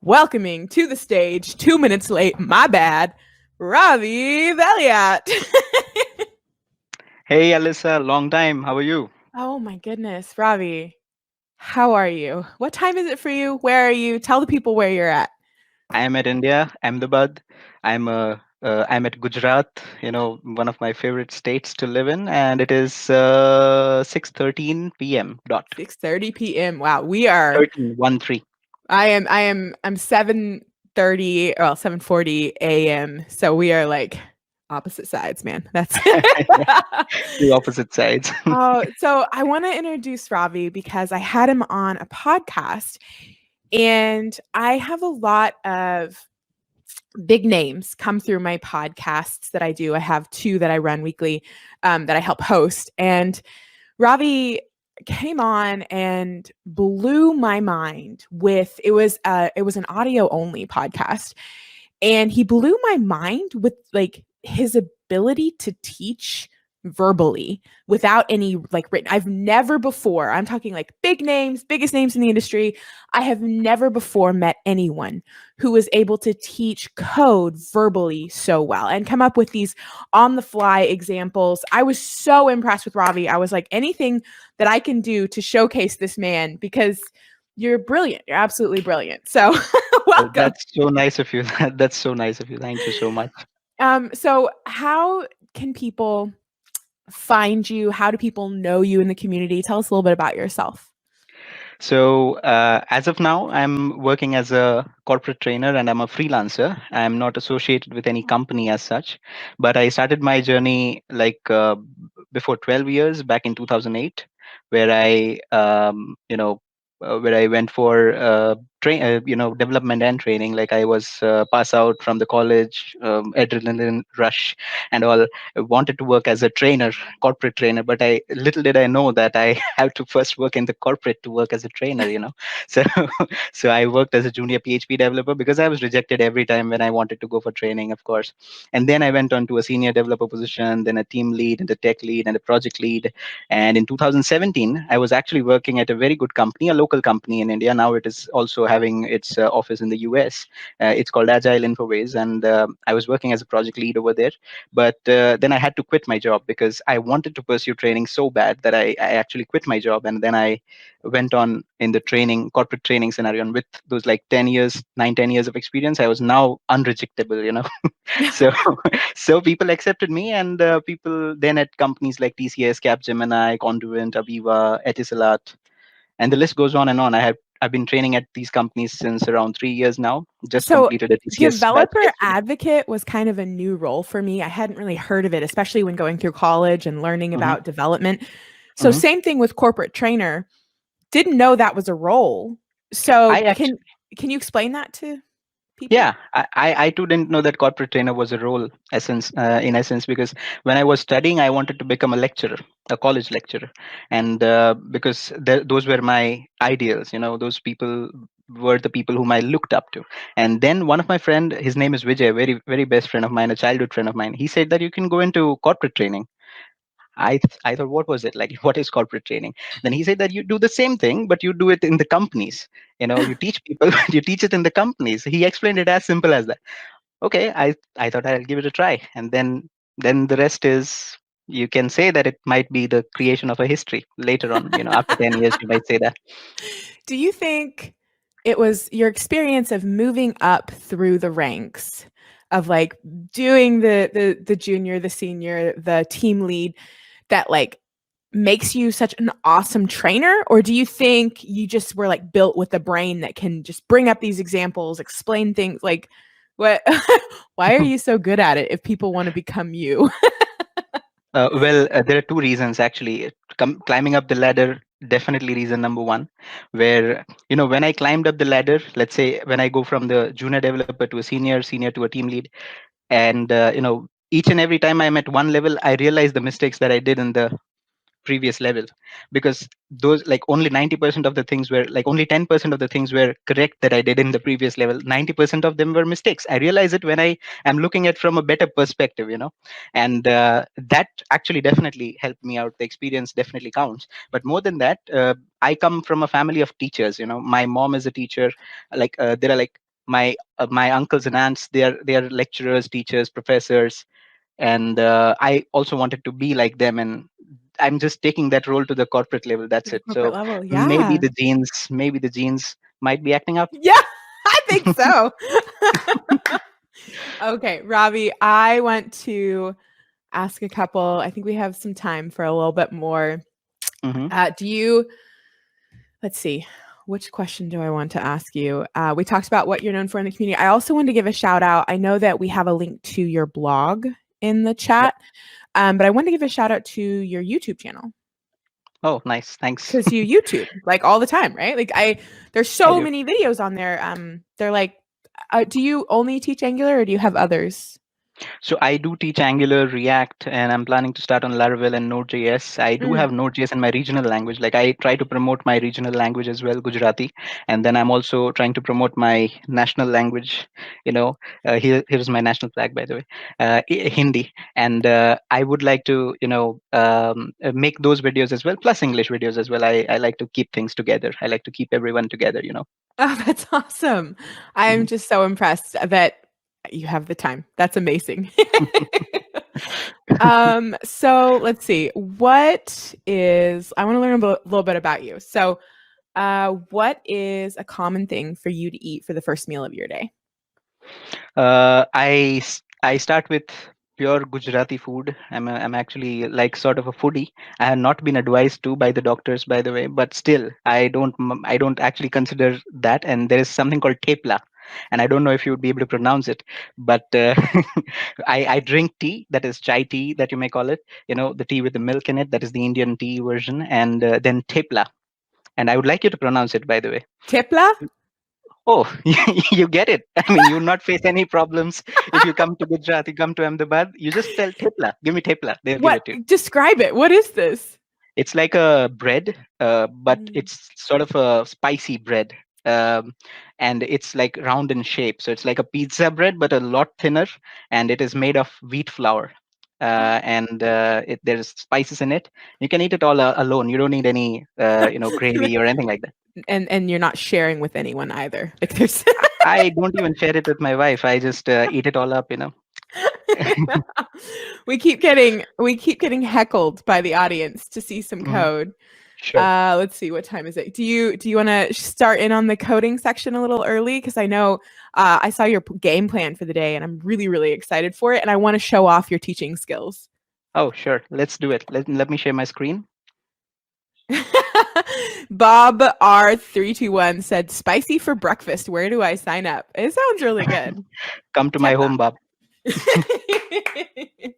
Welcoming to the stage, 2 minutes late, my bad, Ravi Valiat. Hey Alyssa, long time. How are you? Oh my goodness, Ravi, how are you? What time is it for you? Where are you? Tell the people where you're at. I am at India, Ahmedabad. I'm at Gujarat. One of my favorite states to live in, and it is 6:13 p.m. dot 6:30 p.m. Wow, we are 13:13. I'm 7:30, well, 7:40 a.m. So we are like opposite sides, man. That's Two opposite sides. Oh, so I want to introduce Ravi because I had him on a podcast, and I have a lot of big names come through my podcasts that I do. I have two that I run weekly, that I help host. And Ravi came on and blew my mind with it was an audio only podcast, and he blew my mind with like his ability to teach verbally without any like written. I've never before, I'm talking like big names, biggest names in the industry. I have never before met anyone who was able to teach code verbally so well and come up with these on the fly examples. I was so impressed with Ravi. I was like, anything that I can do to showcase this man, because you're brilliant. You're absolutely brilliant. So welcome. That's so nice of you. That's so nice of you. Thank you so much. So how can people find you? How do people know you in the community? Tell us a little bit about yourself. So, as of now, I'm working as a corporate trainer and I'm a freelancer. I'm not associated with any company as such, but I started my journey before 12 years back in 2008, where where I went for development and training. Like I was pass out from the college, adrenaline rush and all. I wanted to work as a trainer, corporate trainer, but I little did I know that I have to first work in the corporate to work as a trainer. So so I worked as a junior PHP developer because I was rejected every time when I wanted to go for training, of course. And then I went on to a senior developer position, then a team lead and a tech lead and a project lead. And in 2017 I was actually working at a very good company, a local company in India. Now it is also having its office in the US. It's called Agile Infoways, and I was working as a project lead over there. But then I had to quit my job because I wanted to pursue training so bad that I actually quit my job, and then I went on in the training, corporate training scenario. And with those like 10 years, 9, 10 years of experience, I was now unrejectable. So so people accepted me, and people then at companies like TCS, Capgemini, Conduent, Aviva, Etisalat, and the list goes on and on. I've been training at these companies since around 3 years now. Just So completed a TCS batch developer yesterday. advocate was kind of a new role for me. I hadn't really heard of it, especially when going through college and learning Hmm. about development. So Hmm. same thing with corporate trainer. Didn't know that was a role. So I actually, can you explain that to people? yeah, I too didn't know that corporate trainer was a role in essence, because when I was studying, I wanted to become a lecturer, a college lecturer, and because those were my ideals. Those people were the people whom I looked up to. And then one of my friend, his name is Vijay, very very best friend of mine, a childhood friend of mine. He said that you can go into corporate training. I thought, what was it like? What is corporate training? Then he said that you do the same thing, but you do it in the companies. You teach people, but you teach it in the companies. He explained it as simple as that. Okay, I thought I'll give it a try, and then the rest is, you can say that it might be the creation of a history later on. After 10 years, you might say that. Do you think it was your experience of moving up through the ranks of like doing the junior, the senior, the team lead that like makes you such an awesome trainer? Or do you think you just were like built with a brain that can just bring up these examples, explain things like what why are you so good at it if people want to become you? Well, there are two reasons actually. Climbing up the ladder, definitely reason number one, where, when I climbed up the ladder, let's say when I go from the junior developer to a senior, senior to a team lead, and each and every time I'm at one level, I realize the mistakes that I did in the previous level, because those, like, only 90% of the things were, like, only 10% of the things were correct that I did in the previous level. 90% of them were mistakes. I realize it when I am looking at from a better perspective. And that actually definitely helped me out. The experience definitely counts. But more than that, I come from a family of teachers. My mom is a teacher. Like, there are like my uncles and aunts, they are lecturers, teachers, professors, and I also wanted to be like them, and I'm just taking that role to the corporate level. To That's the it. corporate So level. Yeah. maybe the genes might be acting up. Yeah, I think so. Okay, Ravi, I want to ask a couple. I think we have some time for a little bit more. Hmm. Do you, let's see, which question do I want to ask you? We talked about what you're known for in the community. I also wanted to give a shout out. I know that we have a link to your blog in the Yeah. chat, but I wanted to give a shout out to your YouTube channel Oh, nice. Thanks. because you YouTube like all the time, right? Like there's I so do. many videos on there. They're like, do you only teach Angular or do you have others? So I do teach Angular, React, and I'm planning to start on Laravel and Node.js. I do Mm. have Node.js in my regional language. Like I try to promote my regional language as well, Gujarati, and then I'm also trying to promote my national language. Here's my national flag, by the way, Hindi. And I would like to, make those videos as well, plus English videos as well. I like to keep things together. I like to keep everyone together. Oh, that's awesome. I'm Mhm. just so impressed that you have the time. That's amazing. So let's see. I want to learn a little bit about you. So, what is a common thing for you to eat for the first meal of your day? I start with pure Gujarati food. I'm actually like sort of a foodie. I have not been advised to by the doctors, by the way, but still I don't actually consider that. And there is something called theplaa, and I don't know if you would be able to pronounce it, but I drink tea, that is chai tea that you may call it. The tea with the milk in it. That is the Indian tea version, and then theplaa. And I would like you to pronounce it, by the way. Tipla? Oh, you get it. I mean, you will not face any problems if you come to Gujarat, you come to Ahmedabad. You just tell Thepla, give me Thepla. They'll give What? it to you. Describe it. What is this? It's like a bread, but Mm. it's sort of a spicy bread. Um, and it's like round in shape. So it's like a pizza bread, but a lot thinner. And it is made of wheat flour. And there's spices in it. You can eat it all alone. You don't need any, gravy or anything like that. And you're not sharing with anyone either. Like there's I don't even share it with my wife. I just eat it all up. we keep getting heckled by the audience to see some Mhm. code. Sure. Let's see, what time is it? Do you want to start in on the coding section a little early? Because I know I saw your game plan for the day, and I'm really really excited for it, and I want to show off your teaching skills. Oh, sure. Let's do it. Let me share my screen. Bob R321 said, "Spicy for breakfast. Where do I sign up?" It sounds really good. Come to my Tepla. home, Bob. Okay.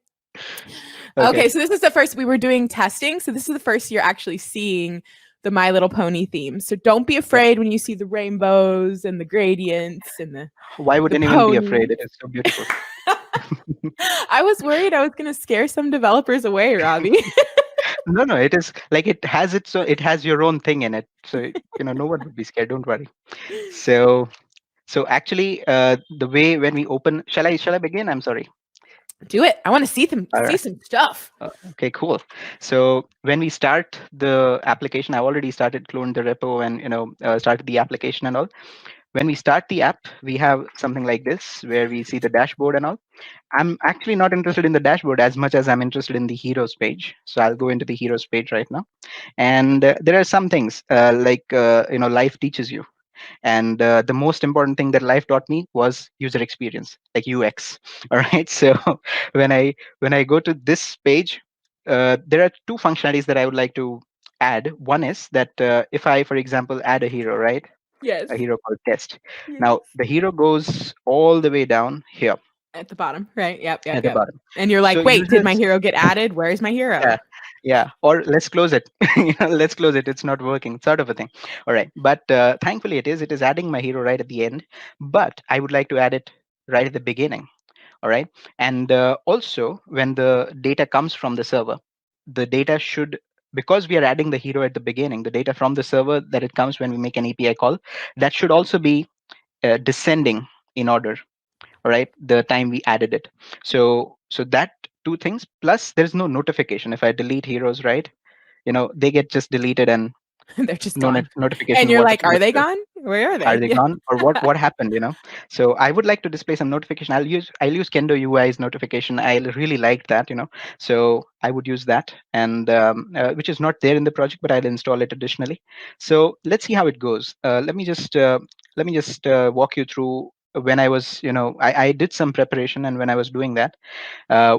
Okay, so this is the first we were doing testing. So this is the first you're actually seeing the My Little Pony theme. So don't be Yeah. afraid when you see the rainbows and the gradients and Why would the anyone be afraid? ponies. It is so beautiful. I was worried I was going to scare some developers away, Robbie. No, no. It is like it has its. So it has your own thing in it. So no one would be scared. Don't worry. So actually, the way when we open, shall I begin? I'm sorry. Do it. I want to see them All see right. some stuff. Okay, cool. So when we start the application, I've already started cloned the repo and started the application and all. When we start the app, we have something like this where we see the dashboard and all. I'm actually not interested in the dashboard as much as I'm interested in the heroes page. So I'll go into the heroes page right now. And there are some things life teaches you. And the most important thing that life taught me was user experience, like UX. All right. So when I go to this page, there are two functionalities that I would like to add. One is that if I, for example, add a hero, right? Yes. A hero called test. Yes. Now the hero goes all the way down here At the bottom, right? Yep, yep, at the yep. bottom. And you're So like, "Wait, did my users, hero get added? Where's my yeah, hero?" yeah, or let's close it. Let's close it. It's not working, sort of a thing. All right, but thankfully it is adding my hero right at the end. But I would like to add it right at the beginning. All right, and also when the data comes from the server, the data should, because we are adding the hero at the beginning, the data from the server that it comes when we make an API call, that should also be descending in order. All right, the time we added it. So that two things, plus there's no notification if I delete heroes, right? They get just deleted, and They're just no gone. And notification you're like, "Are they whatsoever. gone? Where are Are they?" they Yeah. gone, or what happened? So I would like to display some notification. I'll use Kendo UI's notification. I really like that, So I would use that, and which is not there in the project, but I'll install it additionally. So let's see how it goes. Let me just walk you through when I was, I did some preparation, and when I was doing that,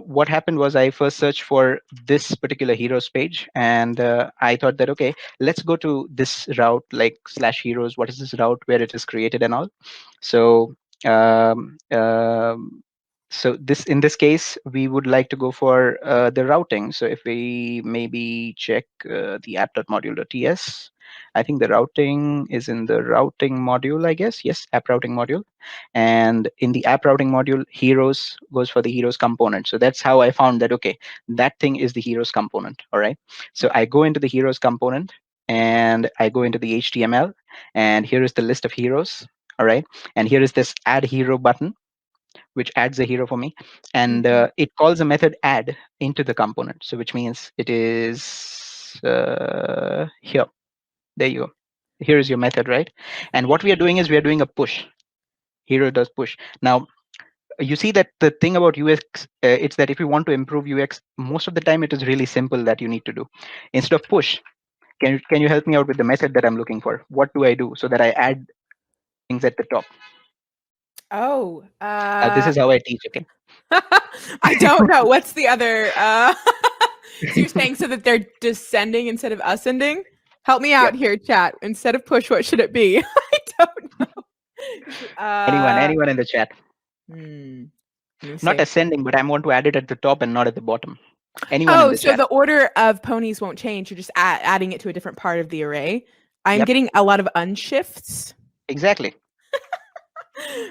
what happened was I first searched for this particular heroes page, and I thought that, okay, let's go to this route, like /heroes. What is this route where it is created and all? So um, um, this, in this case, we would like to go for the routing. So if we maybe check the app.module.ts, I think the routing is in the routing module, I guess. Yes, app routing module. And in the app routing module, heroes goes for the heroes component. So that's how I found that, okay, that thing is the heroes component. All right. So I go into the heroes component, and I go into the HTML, and here is the list of heroes. All right. And here is this add hero button, which adds a hero for me. And Mhm. it calls a method add into the component. So which means it is here. There you go. Here is your method, right? And what we are doing is we are doing a push. Hero does push. Now, you see that the thing about UX, it's that if you want to improve UX, most of the time it is really simple that you need to do. Instead of push, can you help me out with the method that I'm looking for? What do I do so that I add things at the top? Oh, This is how I teach. Okay. I don't know. What's the other? So you're saying so that they're descending instead of ascending? Help me Yep. out here, chat. Instead of push, what should it be? I don't know. Anyone in the chat? Hmm, let me Not see. ascending, but I want to add it at the top and not at the bottom. Anyone in Oh, the so chat? the order of ponies won't change. You're just adding it to a different part of the array. I'm Yep. getting a lot of unshifts. Exactly.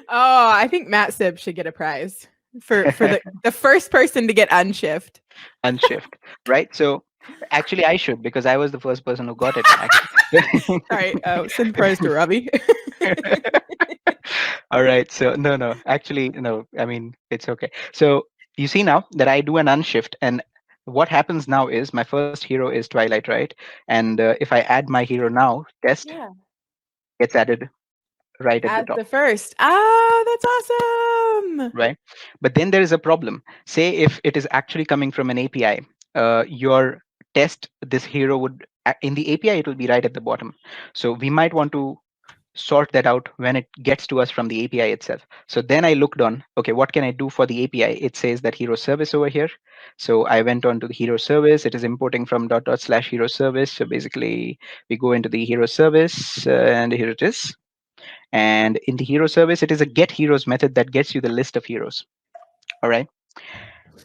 Oh, I think Matt Sib should get a prize for the first person to get unshift. Unshift. Right. So actually, I should, because I was the first person who got it. Actually. Sorry. Oh, send the prize to Ravi. All right. So no. Actually, no. I mean, it's okay. So you see now that I do an unshift, and what happens now is my first hero is Twilight, right? And if I add my hero now, test Yeah. gets added right at the As top, the first. Oh, that's awesome. right? But then there is a problem. Say if it is actually coming from an API, your test, this hero would in the API it will be right at the bottom. So we might want to sort that out when it gets to us from the API itself. So then I looked on, okay, what can I do for the API? It says that hero service over here. So I went on to the hero service. It is importing from /hero service. So basically we go into the hero service, and here it is. And in the hero service, it is a get heroes method that gets you the list of heroes. All right.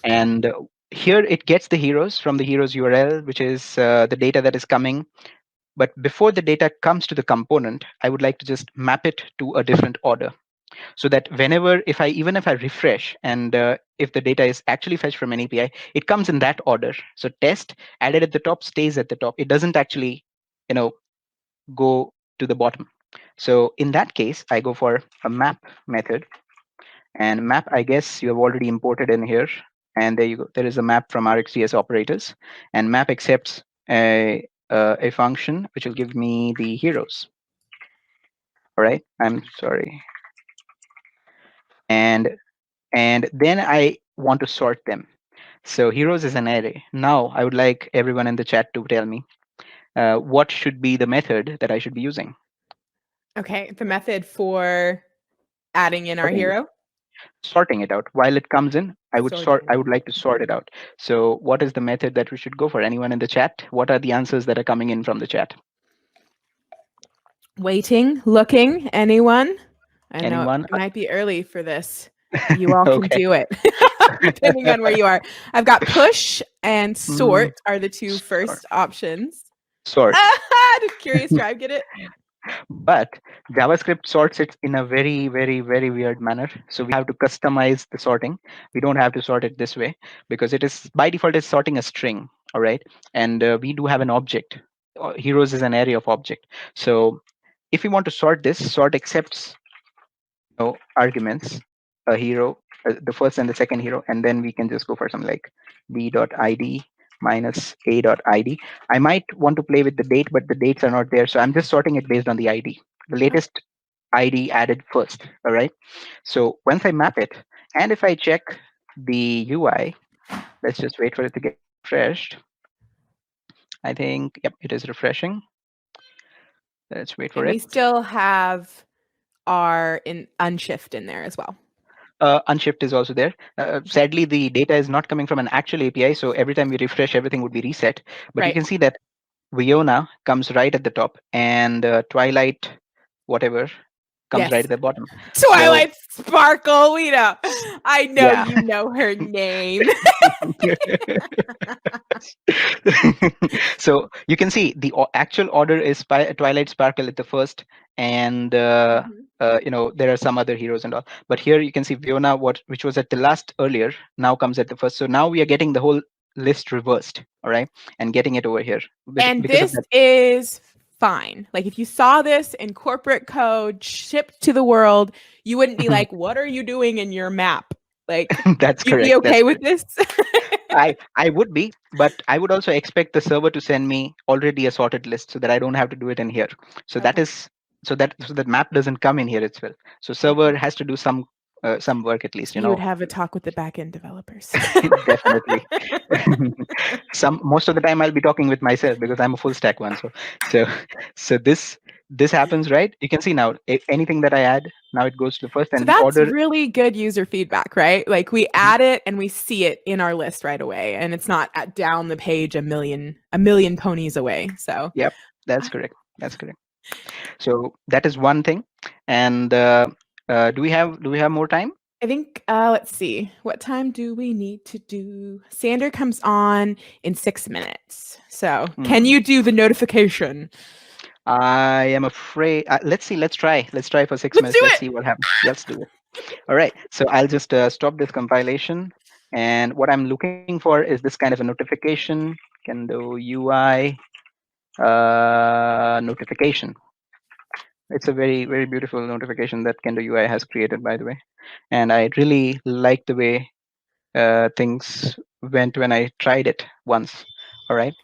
And here it gets the heroes from the heroes URL, which is the data that is coming. But before the data comes to the component, I would like to just map it to a different order, so that whenever, even if I refresh, and if the data is actually fetched from an API, it comes in that order. So test added at the top stays at the top. It doesn't actually, you know, go to the bottom. So in that case, I go for a map method, and map, I guess you have already imported in here. And there you go. There is a map from RxJS operators, and map accepts a function which will give me the heroes. All right. I'm sorry. And then I want to sort them. So heroes is an array. Now I would like everyone in the chat to tell me what should be the method that I should be using. Okay, the method for adding in our Sorting it, hero. sorting it out. While it comes in, I would Sorting sort. it I out. would like to sort it out. So what is the method that we should go for? Anyone in the chat? What are the answers that are coming in from the chat? Waiting, looking, anyone? I know Anyone? it might be early for this. You all can Okay. do it, depending on where you are. I've got push and Mm, sort are the two sort. first options. Sort. Did Curious Tribe get it? But JavaScript sorts it in a very, very, very weird manner. So we have to customize the sorting. We don't have to sort it this way, because it is by default it's sorting a string. All right. And we do have an object. Heroes is an array of object. So if we want to sort this, sort accepts arguments, a hero, the first and the second hero, and then we can just go for something like b.id minus a.id. I might want to play with the date, but the dates are not there, so I'm just sorting it based on the ID. The latest ID added first. All right. So once I map it, and if I check the UI, let's just wait for it to get refreshed. I think, yep, it is refreshing. Let's wait for And it. we still have our in unshift in there as well. Unshift is also there. Sadly, the data is not coming from an actual API, so every time we refresh, everything would be reset. But you Right. can see that Viona comes right at the top, and Twilight, whatever, comes right Yes. at the bottom. So Twilight Sparkle. We know. I know yeah. you know her name. So you can see the actual order is Twilight Sparkle at the first, and Mhm. there are some other heroes and all. But here you can see Fiona, which was at the last earlier, now comes at the first. So now we are getting the whole list reversed, all right, and getting it over here And because of this that. is fine. Like if you saw this in corporate code shipped to the world, you wouldn't be like, "What are you doing in your map?" Like That's you'd be correct. That's okay with correct. this. I would be, but I would also expect the server to send me already a sorted list so that I don't have to do it in here. So that Okay. is so that map doesn't come in here as well. So server Okay. has to do some work at least, So you would have a talk with the backend developers. Definitely. Some most of the time I'll be talking with myself because I'm a full stack one. So so this happens, right? You can see now anything that I add, now it goes to the first, So and the that's order. really good user feedback, right? Like we Mhm. add it and we see it in our list right away, and it's not down the page a million ponies away. So Yep, that's correct. That's correct. So that is one thing. And do we have more time? I think let's see. What time do we need to do? Sander comes on in 6 minutes. So can Hmm. you do the notification? I am afraid. Let's see. Let's try. Let's try for six Let's do minutes. Let's it. see what happens. Yeah, let's do it. All right. So I'll just stop this compilation. And what I'm looking for is this kind of a notification. Can do UI notification. It's a very, very beautiful notification that Kendo UI has created, by the way. And I really like the way things went when I tried it once. All right.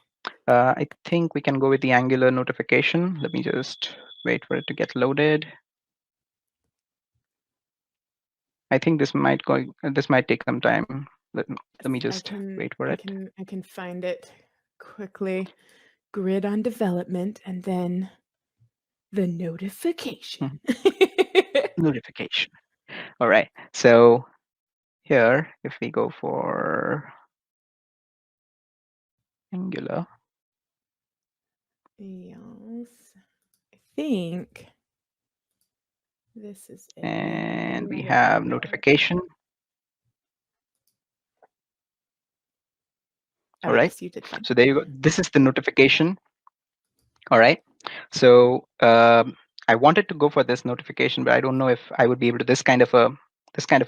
I think we can go with the Angular notification. Let me just wait for it to get loaded. I think this might take some time. Let me I just can wait for I it. can I can find it quickly. Grid on development and then the notification. Mhm. Notification. All right. So here, if we go for Angular, Yes. I think this is it. and we Where have is it? notification. Oh, All right. yes, you did find So there you go. This is the notification. All right. So I wanted to go for this notification, but I don't know if I would be able to. This kind of a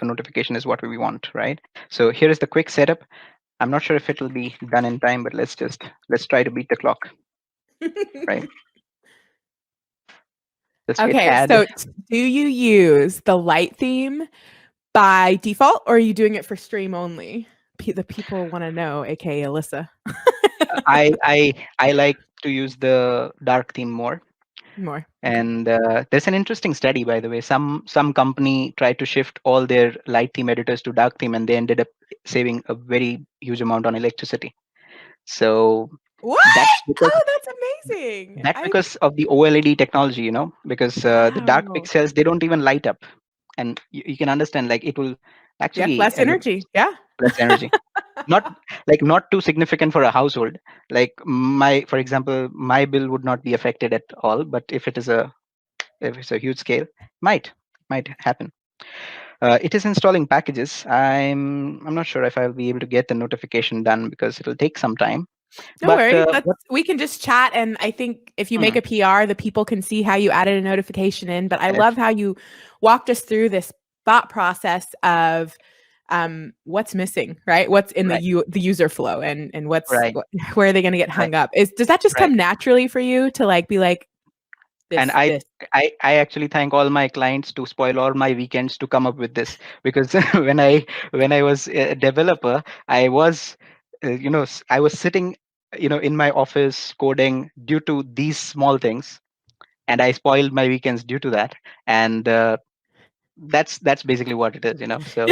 notification is what we want, right? So here is the quick setup. I'm not sure if it will be done in time, but let's try to beat the clock, it. right? Let's hit Okay, add. so do you use the light theme by default or are you doing it for stream only? The people want to know, aka Alyssa. I like to use the dark theme more. More. Okay. And there's an interesting study, by the way. Some company tried to shift all their light theme editors to dark theme, and they ended up saving a very huge amount on electricity. So What? that's because Oh, that's amazing. that's I because of the OLED technology, because the dark Wow. pixels, they don't even light up, and you can understand, like, it will Yeah, actually less energy. Yeah. less energy. Not too significant for a household. Like, for example, my bill would not be affected at all, but if it's a huge scale, might might happen. It is installing packages. I'm not sure if I'll be able to get the notification done because it'll take some time. No But worries. We can just chat and I think if you make hmm, a PR, the people can see how you added a notification in. But I yes, love how you walked us through this thought process of what's missing, right? What's in right, the user flow and right, where are they going to get right, hung up? Does that just right. come naturally for you to like be like And this I, this I actually thank all my clients to spoil all my weekends to come up with this, because when I was a developer, I was I was sitting in my office coding due to these small things, and I spoiled my weekends due to that. And that's basically what it is, So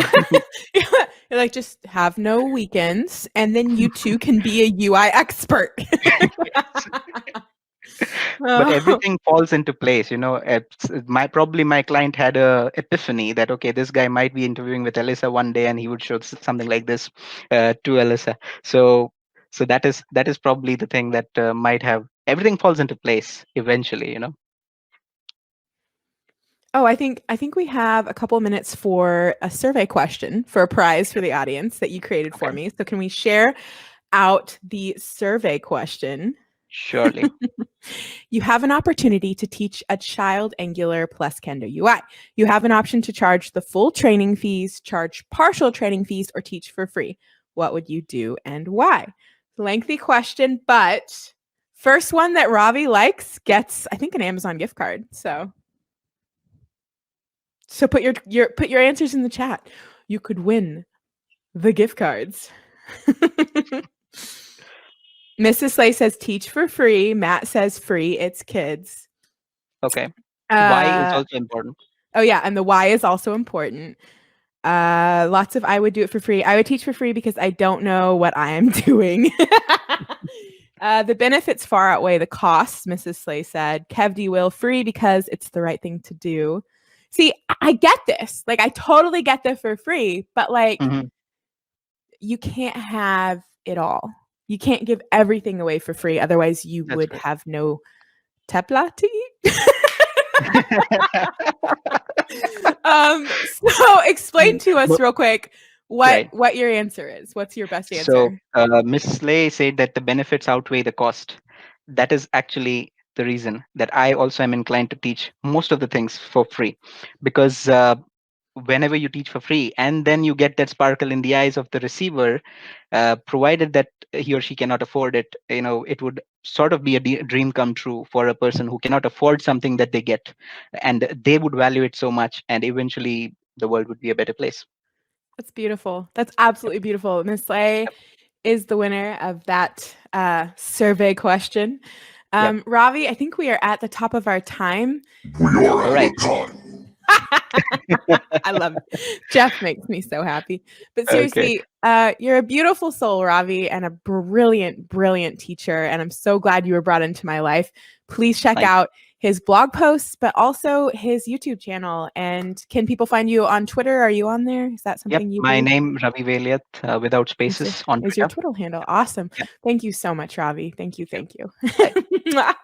You're like, just have no weekends, and then you too can be a UI expert. yes. But Oh. everything falls into place. My client had a epiphany that, okay, this guy might be interviewing with Alyssa one day, and he would show something like this to Alyssa. So that is probably the thing that might have everything falls into place eventually. Oh, I think we have a couple minutes for a survey question for a prize for the audience that you created for Okay, me. So can we share out the survey question? surely. You have an opportunity to teach a child Angular plus Kendo UI. You have an option to charge the full training fees, charge partial training fees, or teach for free. What would you do and why? Lengthy question, but first one that Ravi likes gets, I think, an Amazon gift card. So put your answers in the chat. You could win the gift cards. Mrs. Slay says teach for free. Matt says free. It's kids. Okay. Why is Uh, also important. oh yeah, and the why is also important. Lots of I would do it for free. I would teach for free because I don't know what I am doing. The benefits far outweigh the costs, Mrs. Slay said. Kevd will free because it's the right thing to do. See, I get this. Like, I totally get this for free, but like, Mhm. you can't have it all. You can't give everything away for free. Otherwise, you That's would right. have no theplaa to eat. So explain to us But- real quick what right. what your answer is. What's your best So, answer? Miss Slay said that the benefits outweigh the cost. That is actually the reason that I also am inclined to teach most of the things for free, because whenever you teach for free and then you get that sparkle in the eyes of the receiver, provided that he or she cannot afford it, it would sort of be a dream come true for a person who cannot afford something that they get, and they would value it so much, and eventually the world would be a better place. That's beautiful. That's Yep. absolutely beautiful. Miss Slay Yep. is the winner of that survey question. Yep. Ravi, I think we are at the top of our time. We are All out right. of time. I love it. Jeff makes me so happy. But Okay. seriously, you're a beautiful soul, Ravi, and a brilliant, brilliant teacher. And I'm so glad you were brought into my life. Please check Thank out his blog posts, but also his YouTube channel. And can people find you on Twitter? Are you on there? Is that Yep. something you My do? name Ravi Veliath, without spaces on Is your Twitter. Twitter handle. Awesome. Yep. Thank you so much, Ravi. Thank you. Sure. Thank you. Bye.